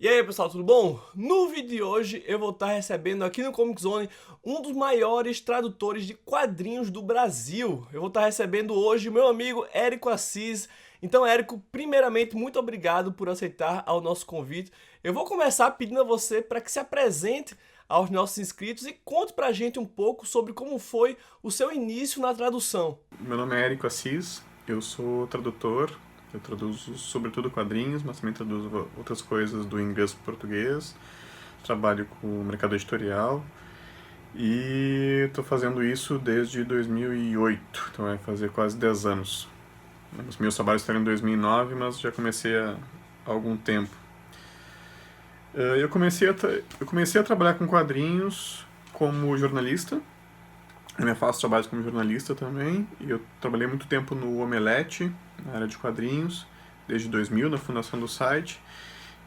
E aí pessoal, tudo bom? No vídeo de hoje eu vou estar recebendo aqui no Comic Zone um dos maiores tradutores de quadrinhos do Brasil. Eu vou estar recebendo hoje o meu amigo Érico Assis. Então Érico, primeiramente muito obrigado por aceitar ao nosso convite. Eu vou começar pedindo a você para que se apresente aos nossos inscritos e conte pra gente um pouco sobre como foi o seu início na tradução. Meu nome é Érico Assis, eu sou tradutor, eu traduzo sobretudo quadrinhos, mas também traduzo outras coisas do inglês para o português, trabalho com o mercado editorial e estou fazendo isso desde 2008, então vai fazer quase 10 anos. Os meus trabalhos estão em 2009, mas já comecei há algum tempo. Eu comecei a trabalhar com quadrinhos como jornalista. Eu faço trabalhos como jornalista também, e eu trabalhei muito tempo no Omelete, na área de quadrinhos, desde 2000, na fundação do site.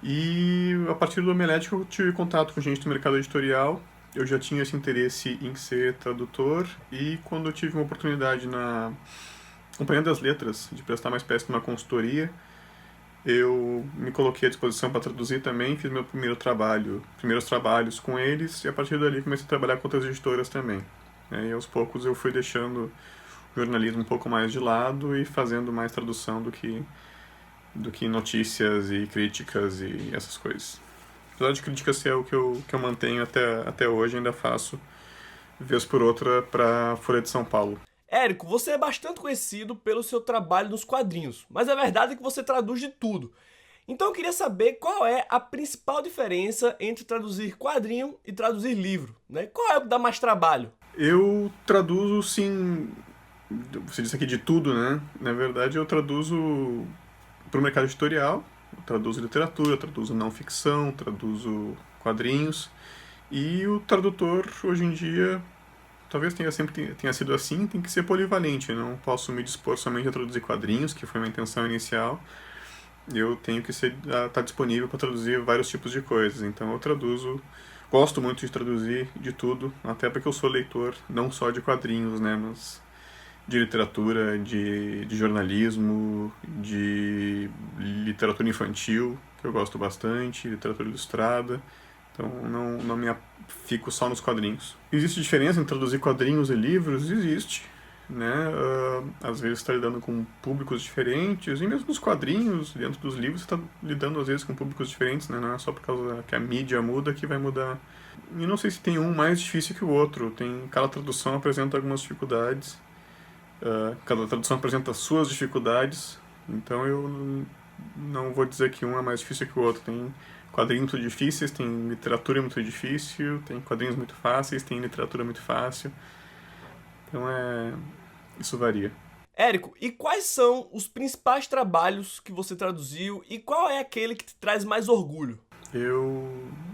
E a partir do Omelete eu tive contato com gente do mercado editorial. Eu já tinha esse interesse em ser tradutor, e quando eu tive uma oportunidade na Companhia das Letras de prestar uma espécie de uma consultoria, eu me coloquei à disposição para traduzir também, fiz primeiros trabalhos com eles, e a partir dali comecei a trabalhar com outras editoras também. E aos poucos eu fui deixando o jornalismo um pouco mais de lado e fazendo mais tradução do que notícias e críticas e essas coisas. Apesar de críticas ser o que eu mantenho até hoje, ainda faço vez por outra para a Folha de São Paulo. Érico, você é bastante conhecido pelo seu trabalho nos quadrinhos, mas a verdade é que você traduz de tudo. Então eu queria saber qual é a principal diferença entre traduzir quadrinho e traduzir livro, né? Qual é o que dá mais trabalho? Eu traduzo, sim, você disse aqui de tudo, né? Na verdade, eu traduzo para o mercado editorial, eu traduzo literatura, eu traduzo não ficção, traduzo quadrinhos. E o tradutor, hoje em dia, talvez sempre tenha sido assim, tem que ser polivalente. Eu não posso me dispor somente a traduzir quadrinhos, que foi a minha intenção inicial. Eu tenho que estar disponível para traduzir vários tipos de coisas. Então eu traduzo. Gosto muito de traduzir de tudo, até porque eu sou leitor não só de quadrinhos, né, mas de literatura, de jornalismo, de literatura infantil, que eu gosto bastante, literatura ilustrada. Então não me fico só nos quadrinhos. Existe diferença entre traduzir quadrinhos e livros? Existe. Né? Às vezes está lidando com públicos diferentes, e mesmo nos quadrinhos, dentro dos livros, você está lidando às vezes com públicos diferentes, né? Não é só por causa que a mídia muda que vai mudar. E não sei se tem um mais difícil que o outro, cada tradução apresenta algumas dificuldades, cada tradução apresenta suas dificuldades, então eu não vou dizer que um é mais difícil que o outro. Tem quadrinhos muito difíceis, tem literatura muito difícil, tem quadrinhos muito fáceis, tem literatura muito fácil. Então isso varia. Érico, e quais são os principais trabalhos que você traduziu e qual é aquele que te traz mais orgulho? Eu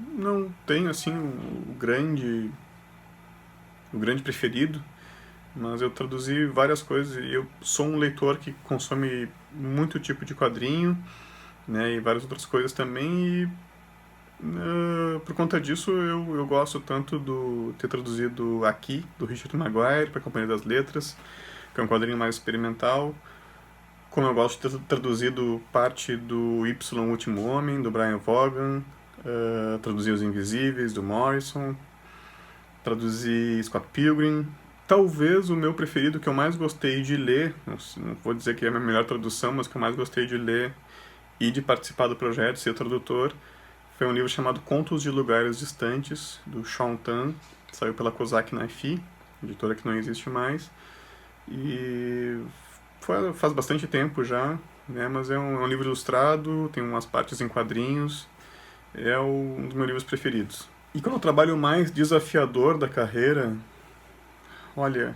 não tenho assim o grande preferido, mas eu traduzi várias coisas e eu sou um leitor que consome muito tipo de quadrinho, né, e várias outras coisas também, e por conta disso eu gosto tanto de ter traduzido Aqui, do Richard Maguire, para a Companhia das Letras, que é um quadrinho mais experimental, como eu gosto de ter traduzido parte do Y, o Último Homem, do Brian Vaughan, traduzi Os Invisíveis, do Morrison, traduzi Scott Pilgrim. Talvez o meu preferido, que eu mais gostei de ler, não vou dizer que é a minha melhor tradução, mas que eu mais gostei de ler e de participar do projeto, ser tradutor, foi um livro chamado Contos de Lugares Distantes, do Shaun Tan, saiu pela Kozak Naifi, editora que não existe mais, e faz bastante tempo já, né, mas é um livro ilustrado, tem umas partes em quadrinhos, é um dos meus livros preferidos. E quando o trabalho mais desafiador da carreira, olha,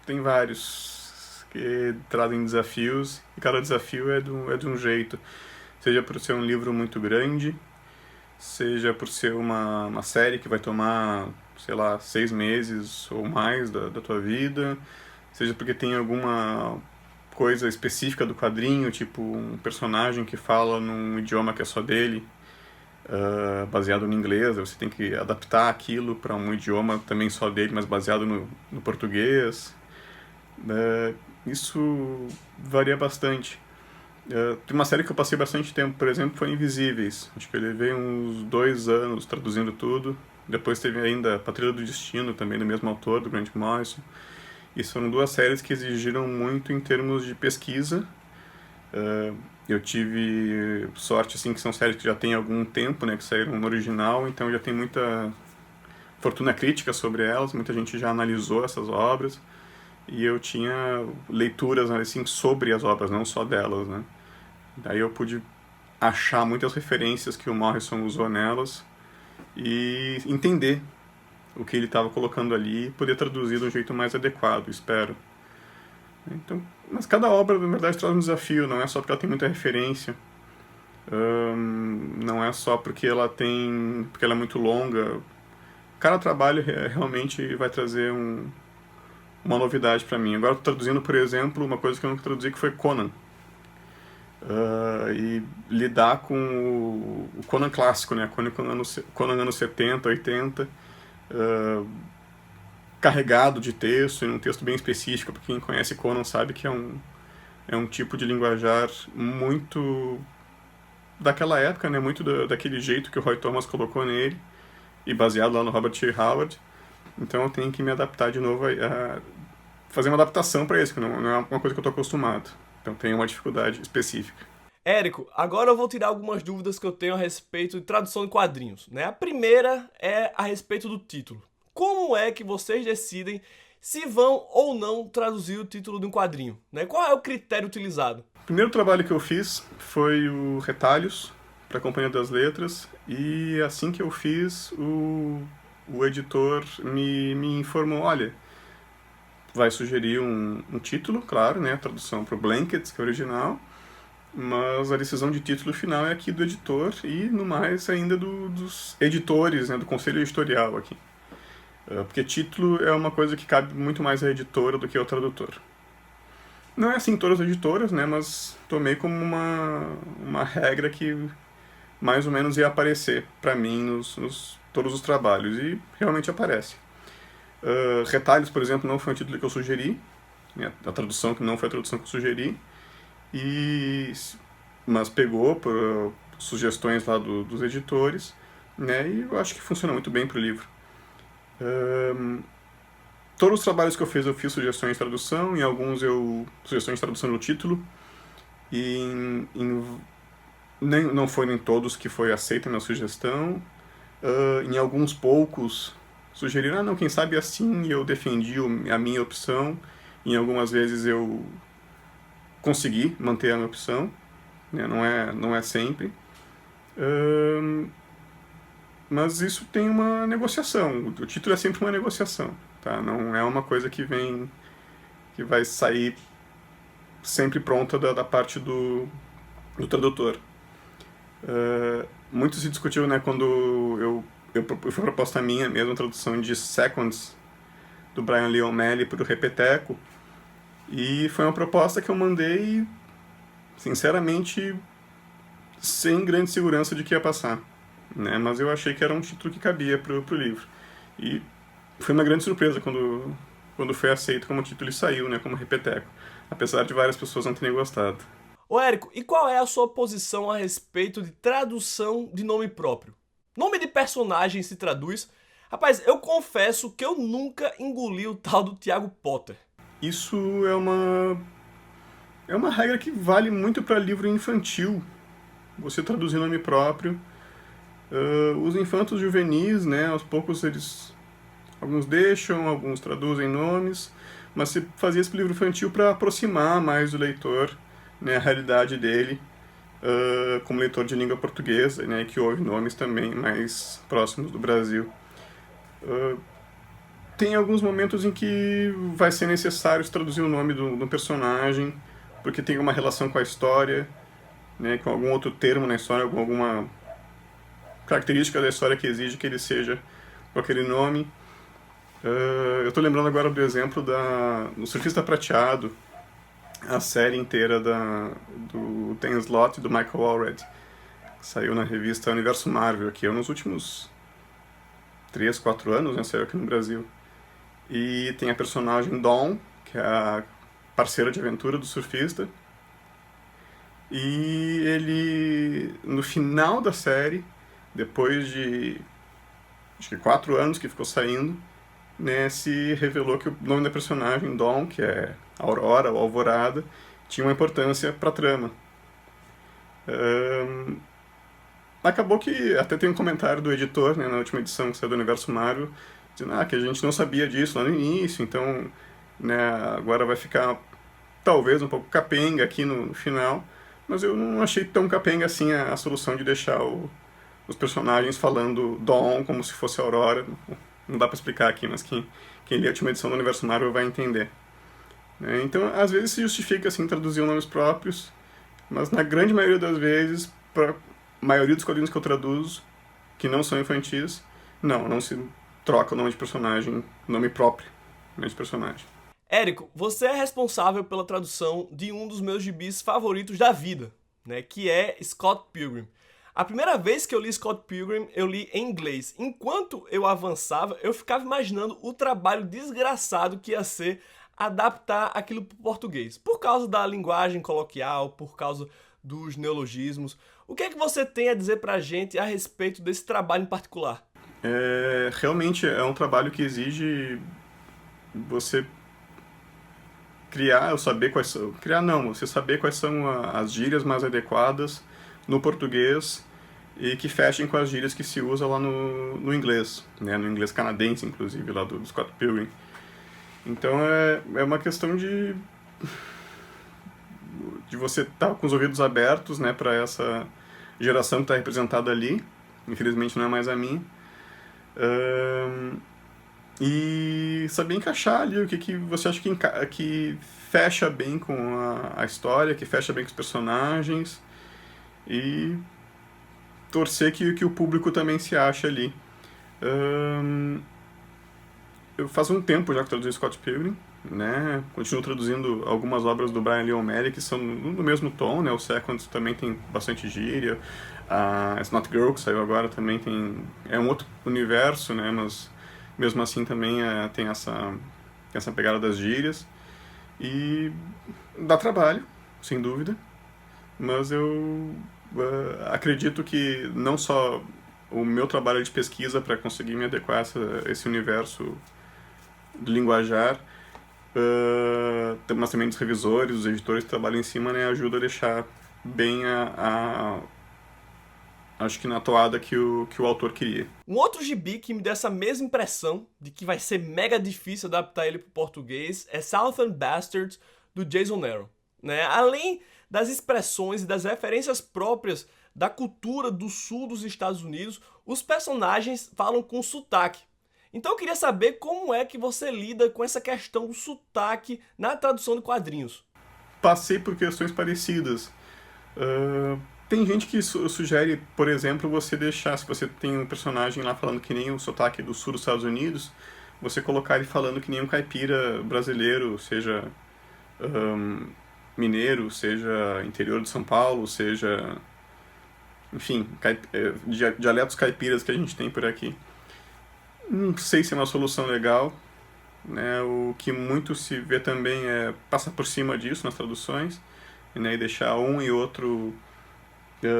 tem vários que trazem desafios, e cada desafio é de um jeito. Seja por ser um livro muito grande, seja por ser uma série que vai tomar, sei lá, 6 meses ou mais da tua vida, seja porque tem alguma coisa específica do quadrinho, tipo um personagem que fala num idioma que é só dele, baseado no inglês, você tem que adaptar aquilo para um idioma também só dele, mas baseado no português. Isso varia bastante. Tem uma série que eu passei bastante tempo, por exemplo, foi Invisíveis. Acho que eu levei uns 2 anos traduzindo tudo. Depois teve ainda Patrulha do Destino, também do mesmo autor, do Grant Morrison. E foram duas séries que exigiram muito em termos de pesquisa. Eu tive sorte, assim, que são séries que já tem algum tempo, né, que saíram no original, então já tem muita fortuna crítica sobre elas, muita gente já analisou essas obras, e eu tinha leituras, assim, sobre as obras, não só delas, né. Daí eu pude achar muitas referências que o Morrison usou nelas e entender o que ele estava colocando ali e poder traduzir de um jeito mais adequado, espero. Então, mas cada obra, na verdade, traz um desafio, não é só porque ela tem muita referência, não é só porque porque ela é muito longa. Cada trabalho realmente vai trazer uma novidade para mim. Agora estou traduzindo, por exemplo, uma coisa que eu nunca traduzi, que foi Conan. E lidar com o Conan clássico, né? Conan anos 70, 80, carregado de texto, e um texto bem específico, para quem conhece Conan sabe que é um tipo de linguajar muito daquela época, né? Muito daquele jeito que o Roy Thomas colocou nele, e baseado lá no Robert J. Howard. Então eu tenho que me adaptar de novo a fazer uma adaptação para isso, que não é uma coisa que eu estou acostumado. Então tem uma dificuldade específica. Érico, agora eu vou tirar algumas dúvidas que eu tenho a respeito de tradução de quadrinhos, né? A primeira é a respeito do título. Como é que vocês decidem se vão ou não traduzir o título de um quadrinho, né? Qual é o critério utilizado? O primeiro trabalho que eu fiz foi o Retalhos, para a Companhia das Letras, e assim que eu fiz, o editor me informou, olha, vai sugerir um título, claro, né, a tradução para o Blankets, que é o original, mas a decisão de título final é aqui do editor e, no mais, ainda dos editores, né, do conselho editorial aqui. Porque título é uma coisa que cabe muito mais à editora do que ao tradutor. Não é assim em todas as editoras, né, mas tomei como uma regra que mais ou menos ia aparecer para mim nos todos os trabalhos, e realmente aparece. Retalhos, por exemplo, não foi um título que eu sugeri, né, a tradução que não foi a tradução que eu sugeri, mas pegou por sugestões lá dos editores, né, e eu acho que funciona muito bem para o livro. Todos os trabalhos que eu fiz sugestões de tradução, em alguns sugestões de tradução no título, e não foram em todos que foi aceita a minha sugestão. Em alguns poucos sugeriram, não, quem sabe assim, eu defendi a minha opção. Em algumas vezes eu consegui manter a minha opção, né? Não é sempre. Mas isso tem uma negociação. O título é sempre uma negociação, tá? Não é uma coisa que vai sair sempre pronta da parte do tradutor. Muito se discutiu, né, quando foi proposta minha mesmo a tradução de Seconds do Brian Lee O'Malley para o Repeteco, e foi uma proposta que eu mandei sinceramente sem grande segurança de que ia passar, né, mas eu achei que era um título que cabia pro livro, e foi uma grande surpresa quando foi aceito como título e saiu, né, como Repeteco, apesar de várias pessoas não terem gostado. Ô Érico, e qual é a sua posição a respeito de tradução de nome próprio? Nome de personagem se traduz? Rapaz, eu confesso que eu nunca engoli o tal do Thiago Potter. Isso é uma regra que vale muito para livro infantil, você traduzir nome próprio. Os infantos juvenis, né, aos poucos alguns deixam, alguns traduzem nomes, mas se fazia esse livro infantil para aproximar mais o leitor, né, a realidade dele, como leitor de língua portuguesa, né, que ouve nomes também mais próximos do Brasil. Tem alguns momentos em que vai ser necessário traduzir o nome do personagem, porque tem uma relação com a história, né, com algum outro termo na história, com alguma característica da história que exige que ele seja com aquele nome. Eu estou lembrando agora do exemplo do Surfista Prateado, a série inteira do Dan Slott e do Michael Allred, que saiu na revista Universo Marvel, que nos últimos 3, 4 anos, né, saiu aqui no Brasil. E tem a personagem Dawn, que é a parceira de aventura do surfista. E ele, no final da série, depois de acho que 4 anos que ficou saindo, né, se revelou que o nome da personagem, Dawn, que é Aurora ou Alvorada, tinha uma importância para a trama. Acabou que até tem um comentário do editor, né, na última edição que saiu do Universo Marvel, dizendo que a gente não sabia disso lá no início, então, né, agora vai ficar talvez um pouco capenga aqui no final, mas eu não achei tão capenga assim a solução de deixar os personagens falando Dawn como se fosse Aurora. Não dá pra explicar aqui, mas quem lê a última edição do Universo Marvel vai entender. Então, às vezes se justifica assim traduzir nomes próprios, mas na grande maioria das vezes, para maioria dos quadrinhos que eu traduzo, que não são infantis, não se troca o nome de personagem, nome próprio, nome de personagem. Érico, você é responsável pela tradução de um dos meus gibis favoritos da vida, né, que é Scott Pilgrim. A primeira vez que eu li Scott Pilgrim, eu li em inglês. Enquanto eu avançava, eu ficava imaginando o trabalho desgraçado que ia ser adaptar aquilo para o português. Por causa da linguagem coloquial, por causa dos neologismos. O que é que você tem a dizer pra gente a respeito desse trabalho em particular? Realmente é um trabalho que exige você criar, ou saber quais são... Criar não, você saber quais são as gírias mais adequadas no português e que fechem com as gírias que se usa lá no inglês, né? No inglês canadense, inclusive, lá do Scott Pilgrim. Então é uma questão de você estar com os ouvidos abertos, né, para essa geração que está representada ali. Infelizmente não é mais a minha. E saber encaixar ali o que você acha que fecha bem com a história, que fecha bem com os personagens, e torcer que o público também se ache ali. Eu faz um tempo já que traduzi Scott Pilgrim, né? Continuo traduzindo algumas obras do Brian Lee O'Malley que são no mesmo tom, né? O Second também tem bastante gíria. A Snot Girl, que saiu agora, também é um outro universo, né? Mas mesmo assim também tem essa pegada das gírias. E dá trabalho, sem dúvida. Mas eu acredito que não só o meu trabalho de pesquisa para conseguir me adequar a esse universo do linguajar, mas também dos revisores, dos editores que trabalham em cima, né, ajuda a deixar bem acho que na toada que o autor queria. Um outro gibi que me deu essa mesma impressão de que vai ser mega difícil adaptar ele para o português é Southern Bastards, do Jason Aaron, né? Além das expressões e das referências próprias da cultura do sul dos Estados Unidos, os personagens falam com sotaque. Então eu queria saber como é que você lida com essa questão do sotaque na tradução de quadrinhos. Passei por questões parecidas. Tem gente que sugere, por exemplo, você deixar, se você tem um personagem lá falando que nem o sotaque do sul dos Estados Unidos, você colocar ele falando que nem um caipira brasileiro, seja mineiro, seja interior de São Paulo, seja, enfim, dialetos caipiras que a gente tem por aqui. Não sei se é uma solução legal, né? O que muito se vê também é passar por cima disso nas traduções, né? E deixar um e outro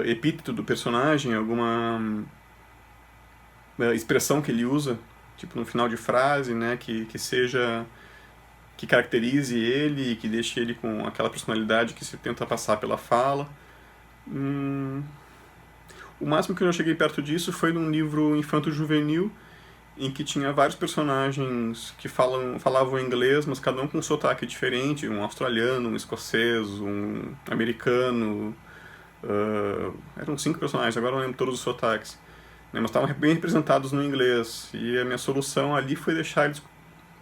epíteto do personagem, alguma expressão que ele usa, tipo no final de frase, né? Que seja, que caracterize ele e que deixe ele com aquela personalidade que se tenta passar pela fala. O máximo que eu já cheguei perto disso foi num livro infanto-juvenil, em que tinha vários personagens que falavam inglês, mas cada um com um sotaque diferente, um australiano, um escocês, um americano. Eram 5 personagens, agora não lembro todos os sotaques, né, mas estavam bem representados no inglês. E a minha solução ali foi deixar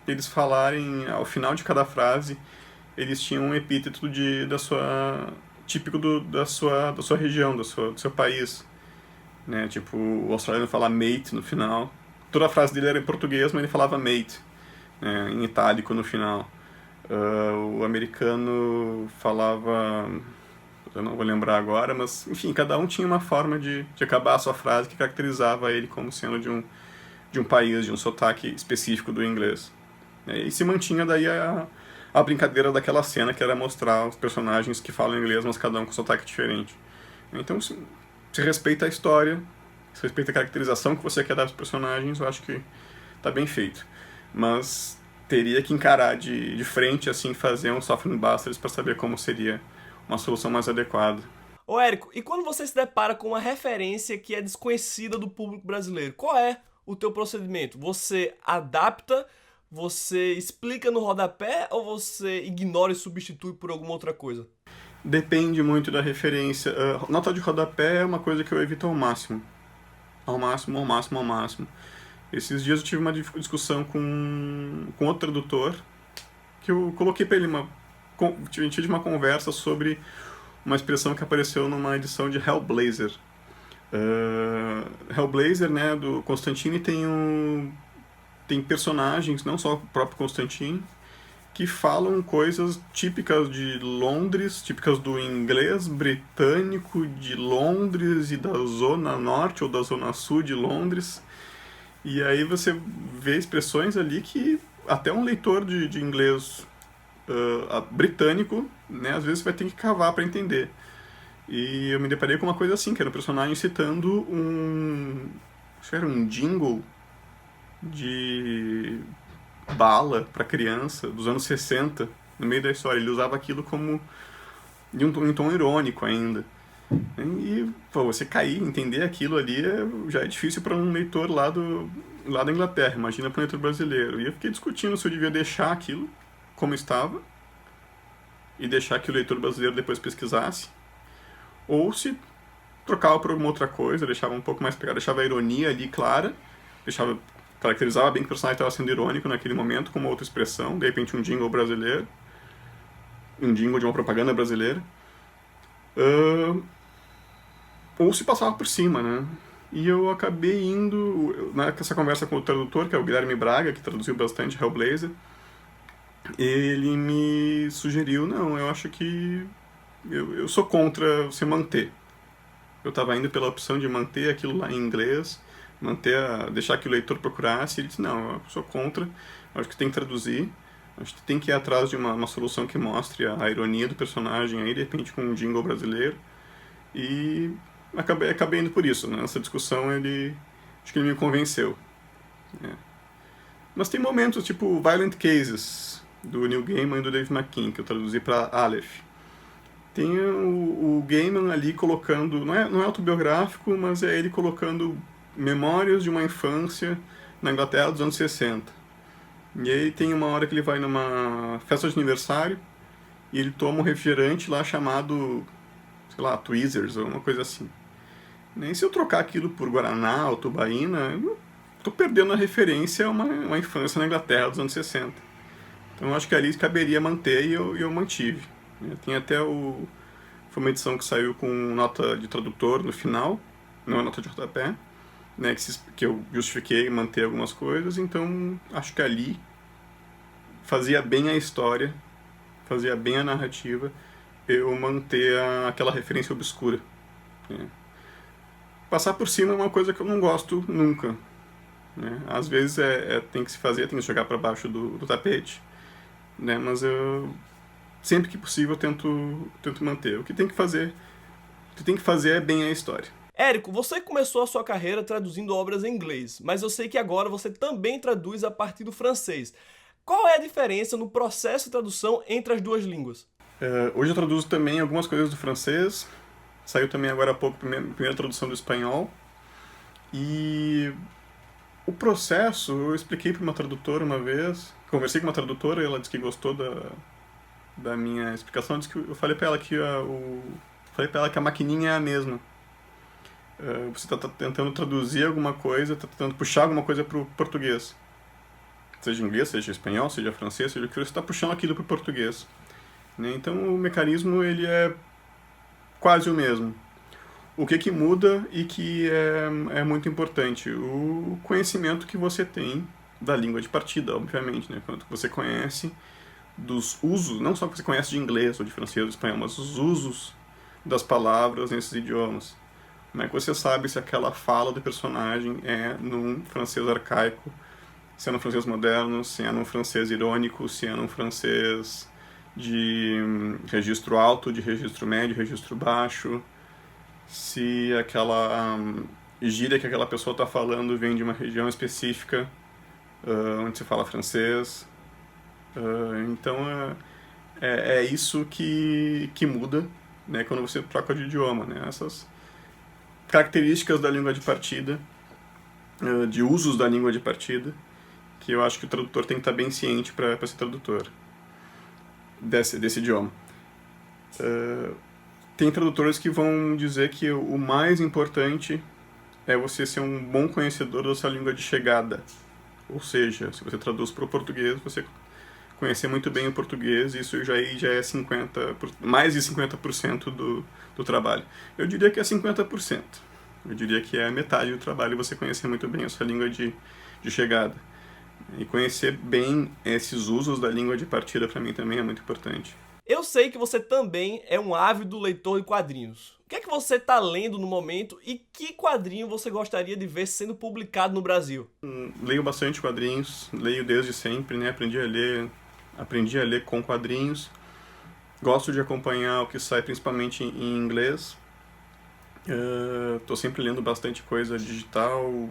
eles falarem, ao final de cada frase, eles tinham um epíteto típico da sua região, do seu país. Né? Tipo, o australiano fala mate no final. Toda a frase dele era em português, mas ele falava mate, né, em itálico no final. O americano falava... eu não vou lembrar agora, mas, enfim, cada um tinha uma forma de acabar a sua frase que caracterizava ele como sendo de um país, de um sotaque específico do inglês. E se mantinha daí a brincadeira daquela cena, que era mostrar os personagens que falam inglês, mas cada um com sotaque diferente. Então, se respeita a história, se respeita a caracterização que você quer dar para os personagens, eu acho que tá bem feito. Mas teria que encarar de frente, assim, fazer um Software Busters para saber como seria uma solução mais adequada. Ô Érico, e quando você se depara com uma referência que é desconhecida do público brasileiro, qual é o teu procedimento? Você adapta, você explica no rodapé ou você ignora e substitui por alguma outra coisa? Depende muito da referência. Nota de rodapé é uma coisa que eu evito ao máximo. Ao máximo, ao máximo, ao máximo. Esses dias eu tive uma discussão com outro tradutor, que eu coloquei para ele a gente tive uma conversa sobre uma expressão que apareceu numa edição de Hellblazer. Hellblazer, né, do Constantine, tem personagens, não só o próprio Constantine, que falam coisas típicas de Londres, típicas do inglês britânico de Londres e da zona norte ou da zona sul de Londres. E aí você vê expressões ali que até um leitor de inglês britânico, né, às vezes vai ter que cavar para entender. E eu me deparei com uma coisa assim, que era um personagem citando acho que era um jingle de bala para criança dos anos 60 no meio da história. Ele usava aquilo como em um tom irônico ainda. E pô, você cair, entender aquilo ali já é difícil para um leitor lá da Inglaterra, imagina para um leitor brasileiro. E eu fiquei discutindo se eu devia deixar aquilo como estava e deixar que o leitor brasileiro depois pesquisasse, ou se trocava por alguma outra coisa, deixava um pouco mais pegado, deixava a ironia ali clara, caracterizava bem que o personagem estava sendo irônico naquele momento, com uma outra expressão, de repente um jingle brasileiro, um jingle de uma propaganda brasileira, ou se passava por cima, né? E eu acabei indo, nessa conversa com o tradutor, que é o Guilherme Braga, que traduziu bastante Hellblazer, ele me sugeriu, não, eu acho que eu sou contra você manter. Eu estava indo pela opção de manter aquilo lá em inglês, deixar que o leitor procurasse, e ele disse, não, eu sou contra, eu acho que tem que traduzir, acho que tem que ir atrás de uma solução que mostre a ironia do personagem aí, de repente com um jingle brasileiro, e acabei indo por isso, né? Nessa discussão acho que ele me convenceu. Mas tem momentos tipo Violent Cases, do Neil Gaiman e do Dave McKean, que eu traduzi para Aleph. Tem o Gaiman ali colocando, não é autobiográfico, mas é ele colocando memórias de uma infância na Inglaterra dos anos 60. E aí tem uma hora que ele vai numa festa de aniversário e ele toma um refrigerante lá chamado, sei lá, Tweezers ou uma coisa assim. Nem se eu trocar aquilo por Guaraná ou Tubaína, eu tô perdendo a referência a uma infância na Inglaterra dos anos 60. Então eu acho que ali caberia manter e eu mantive. Tem até foi uma edição que saiu com nota de tradutor no final, não é nota de rodapé, né, que eu justifiquei manter algumas coisas, então acho que ali fazia bem a história, fazia bem a narrativa, eu manter aquela referência obscura. Passar por cima é uma coisa que eu não gosto nunca. Às vezes tem que se fazer, tem que jogar para baixo do tapete, né, mas eu sempre que possível tento manter. O que tem que fazer é bem a história. Érico, você começou a sua carreira traduzindo obras em inglês, mas eu sei que agora você também traduz a partir do francês. Qual é a diferença no processo de tradução entre as duas línguas? Hoje eu traduzo também algumas coisas do francês. Saiu também agora há pouco a primeira tradução do espanhol. E o processo, eu expliquei para uma tradutora uma vez, conversei com uma tradutora e ela disse que gostou da minha explicação. Eu falei para ela que a maquininha é a mesma. Você está tentando traduzir alguma coisa, está tentando puxar alguma coisa para o português. Seja inglês, seja espanhol, seja francês, seja o que for, você está puxando aquilo para o português. Então o mecanismo ele é quase o mesmo. O que muda e que é muito importante, o conhecimento que você tem da língua de partida, obviamente, né? Quanto você conhece dos usos, não só que você conhece de inglês ou de francês ou de espanhol, mas os usos das palavras nesses idiomas. Como é que você sabe se aquela fala do personagem é num francês arcaico, se é num francês moderno, se é num francês irônico, se é num francês de registro alto, de registro médio, registro baixo, se aquela gíria que aquela pessoa está falando vem de uma região específica, onde se fala francês. Então é isso que muda, né, quando você troca de idioma, né? Essas características da língua de partida, de usos da língua de partida, que eu acho que o tradutor tem que estar bem ciente para ser tradutor desse idioma. Tem tradutores que vão dizer que o mais importante é você ser um bom conhecedor da sua língua de chegada. Ou seja, se você traduz para o português, você conhecer muito bem o português, isso já é mais de 50% do trabalho. Eu diria que é 50%. Eu diria que é a metade do trabalho você conhecer muito bem a sua língua de chegada. E conhecer bem esses usos da língua de partida, para mim, também é muito importante. Eu sei que você também é um ávido leitor de quadrinhos. O que é que você está lendo no momento e que quadrinho você gostaria de ver sendo publicado no Brasil? Leio bastante quadrinhos, leio desde sempre, né? Aprendi a ler com quadrinhos. Gosto de acompanhar o que sai principalmente em inglês. Estou sempre lendo bastante coisa digital,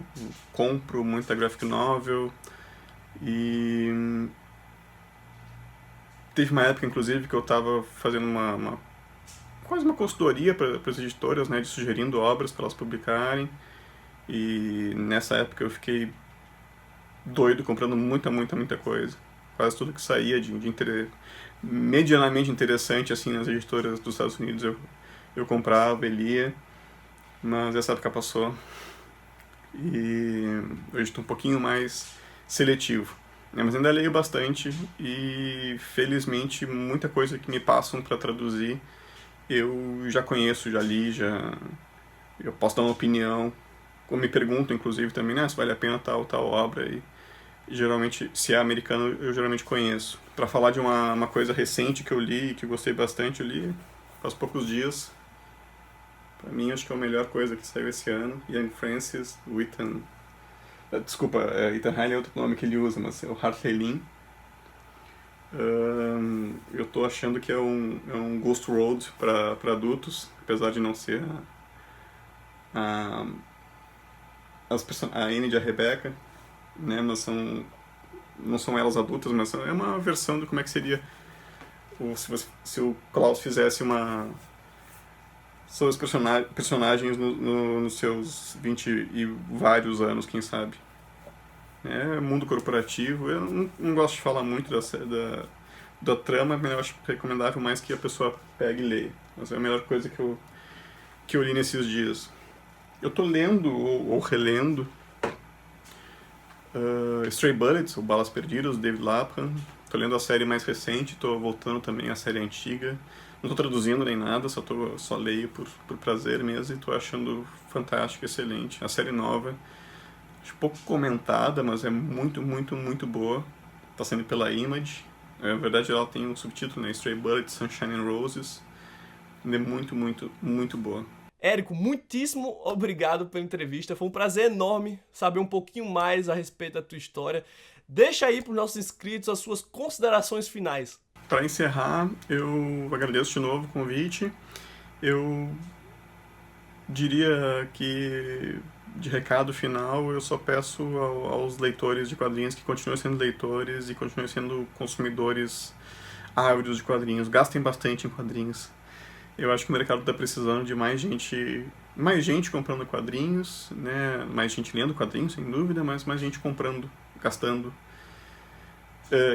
compro muita graphic novel e teve uma época, inclusive, que eu estava fazendo quase uma consultoria para as editoras, né, de sugerindo obras para elas publicarem. E nessa época eu fiquei doido, comprando muita coisa. Quase tudo que saía de medianamente interessante assim nas editoras dos Estados Unidos eu comprava e lia. Mas essa época passou e hoje estou um pouquinho mais seletivo. Mas ainda leio bastante e felizmente muita coisa que me passam para traduzir eu já conheço, já li, eu posso dar uma opinião. Ou me perguntam, inclusive, também, né, se vale a pena tal obra. E geralmente, se é americano, eu geralmente conheço. Para falar de uma coisa recente que eu li e que eu gostei bastante, eu li faz poucos dias. Para mim, acho que é a melhor coisa que saiu esse ano. Young Francis, o Ethan... Desculpa, Ethan Hine é outro nome que ele usa, mas é o Hartley Lin. Eu tô achando que é um Ghost Road para adultos, apesar de não ser a Anne e a Rebecca, né, mas não são elas adultas, mas é uma versão de como é que seria se o Klaus fizesse seus personagens nos seus 20 e vários anos, quem sabe. É mundo corporativo, eu não gosto de falar muito da trama, mas eu acho recomendável mais que a pessoa pegue e leia. Mas é a melhor coisa que eu li nesses dias. Eu tô lendo ou relendo Stray Bullets, ou Balas Perdidas, do David Lapham. Tô lendo a série mais recente, tô voltando também à série antiga. Não tô traduzindo nem nada, só leio por prazer mesmo e tô achando fantástico, excelente. A série nova, acho pouco comentada, mas é muito boa. Tá sendo pela Image. Na verdade ela tem um subtítulo, né? Stray Bullets, Sunshine and Roses. É muito boa. Érico, muitíssimo obrigado pela entrevista. Foi um prazer enorme saber um pouquinho mais a respeito da tua história. Deixa aí para os nossos inscritos as suas considerações finais. Para encerrar, eu agradeço de novo o convite. Eu diria que, de recado final, eu só peço aos leitores de quadrinhos que continuem sendo leitores e continuem sendo consumidores ávidos de quadrinhos. Gastem bastante em quadrinhos. Eu acho que o mercado está precisando de mais gente comprando quadrinhos, né? Mais gente lendo quadrinhos, sem dúvida, mas mais gente comprando, gastando,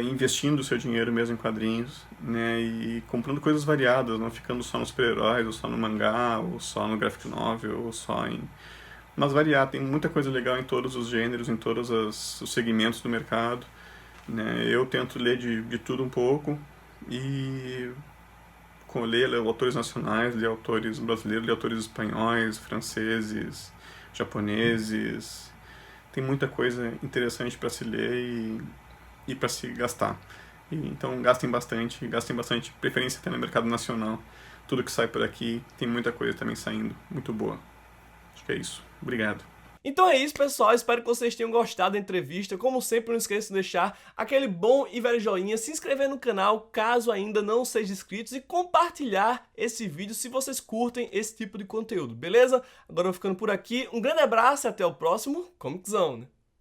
investindo o seu dinheiro mesmo em quadrinhos, né? E comprando coisas variadas, não ficando só nos super-heróis, ou só no mangá, ou só no graphic novel, ou só em... Mas variar, tem muita coisa legal em todos os gêneros, em todos os segmentos do mercado, né? Eu tento ler de tudo um pouco e... ler autores nacionais, ler autores brasileiros, ler autores espanhóis, franceses, japoneses. Tem muita coisa interessante para se ler e para se gastar. Então gastem bastante, preferência até no mercado nacional. Tudo que sai por aqui, tem muita coisa também saindo, muito boa. Acho que é isso. Obrigado. Então é isso, pessoal, espero que vocês tenham gostado da entrevista. Como sempre, não esqueça de deixar aquele bom e velho joinha, se inscrever no canal caso ainda não seja inscrito e compartilhar esse vídeo se vocês curtem esse tipo de conteúdo, beleza? Agora eu vou ficando por aqui, um grande abraço e até o próximo Comic Zone.